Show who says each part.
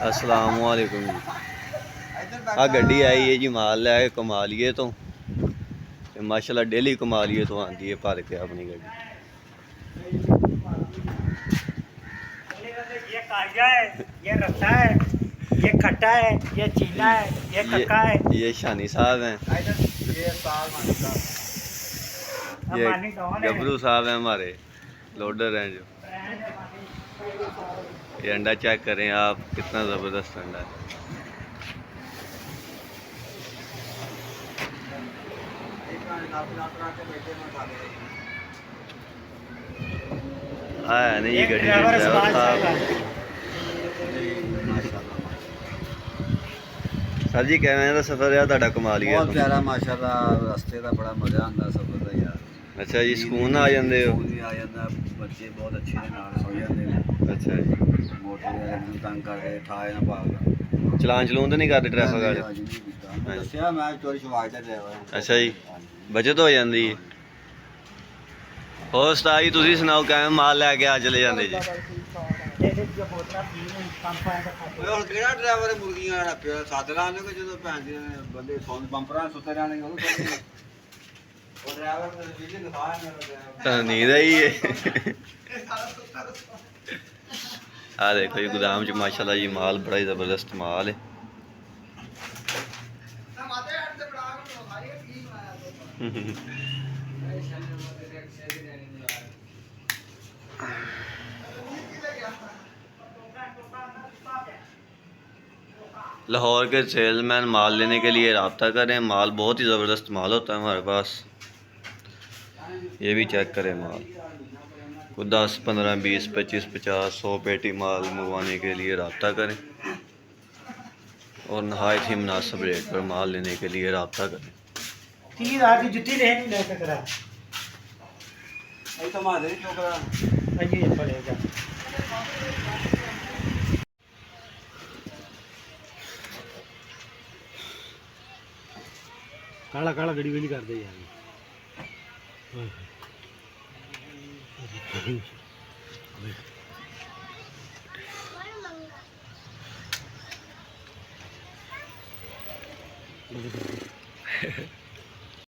Speaker 1: अस्सलाम वालेकुम जी। आ गड्डी आई है जी माल लैके कमालिए तो माशाल्लाह डेली कमालिए तो आती है भर के अपनी गड्डी।
Speaker 2: ये काजा है, ये रसा है, ये खट्टा है, ये चीना है, ये कक्का है।
Speaker 1: ये शानी साहब हैं, ये गबरू साहब हैं हमारे लोडर हैं जो। ये अंडा चेक करें आप, कितना ज़बरदस्त अंडा है। हाँ नहीं ये गड्डी ड्राइवर साहब। सर जी कहने का सफ़र है ਤੁਹਾਡਾ ਕਮਾਲੀਆ
Speaker 3: बहुत प्यारा माशाल्लाह रस्ते का बड़ा मज़ा आता सफ़र का यार।
Speaker 1: अच्छा जी ਸਕੂਨ ਆ ਜਾਂਦੇ ਹੋ।
Speaker 3: ਸਕੂਨ ਆ ਜਾਂਦਾ ਬੱਚੇ ਬਹੁਤ ਅੱਛੇ ਨੇ ਨਾਲ ਸੌ ਜਾਂਦੇ ਨੇ।
Speaker 1: ਅੱਛਾ ਜੀ
Speaker 3: ਮੋਟਰ ਵਾਲੇ ਨੂੰ ਤੰਗ ਕਰਦੇ ਠਾਏ ਨਾ ਭਾਗ
Speaker 1: ਚਲਾਨ ਚਲੂਨ ਤਾਂ ਨਹੀਂ ਕਰਦੇ ਟ੍ਰੈਫਿਕ ਵਾਲੇ।
Speaker 3: ਦੱਸਿਆ ਮੈਂ ਚੋਰੀ ਸ਼ਵਾਜ ਦਾ ਡਰਾਈਵਰ ਹਾਂ।
Speaker 1: ਅੱਛਾ ਜੀ ਬਚਤ ਹੋ ਜਾਂਦੀ ਹੈ। ਹੋਰ ਉਸਤਾਦ ਜੀ ਤੁਸੀਂ ਸੁਣਾਓ ਕਿਵੇਂ ਮਾਲ ਲੈ ਕੇ ਆ ਚਲੇ ਜਾਂਦੇ ਜੀ।
Speaker 3: ਓਏ ਹੁਣ ਕਿਹੜਾ ਡਰਾਈਵਰ ਮੁਰਗੀਆਂ ਵਾਲਾ ਪਿਆ ਸੱਦ ਲਾਣੇ ਕੋ ਜਦੋਂ ਭੈਣ ਜੀ ਬੰਦੇ ਸੌਂ ਬੰਪਰਾਂ ਸੁੱਤੇ ਰਹਿਣੇ ਉਹ ਡਰਾਈਵਰ ਦੇ ਵੀਡੀਓ ਦਿਖਾਇਆ ਮੇਰਾ
Speaker 1: ਤਾਂ ਨੀਂਦ ਆਈ ਹੈ। ਆ ਦੇਖੋ ਜੀ गोदाम च माशाल्लाह जी माल बड़ा ही ज़बरदस्त माल है। लाहौर के सेल्समैन माल लेने के लिए रब्ता करें। माल बहुत ही ज़बरदस्त माल होता है हमारे पास। ये भी चेक करें माल को 10, 15, 20, 25, 50, 100 पेटी माल मंगवाने के लिए रब्ता करें और नहायत ही मुनासिब रेट पर माल लेने के लिए रब्ता करें।
Speaker 2: 30,000 की जुत्ती ले नहीं ले सकता
Speaker 3: ਇਹ ਤਾਂ ਮਾਦੇ ਨਹੀਂ ਚੋਕਰਾ
Speaker 2: अजी पड़ेगा। काला काला गड़ी गड़ी कर दे यार।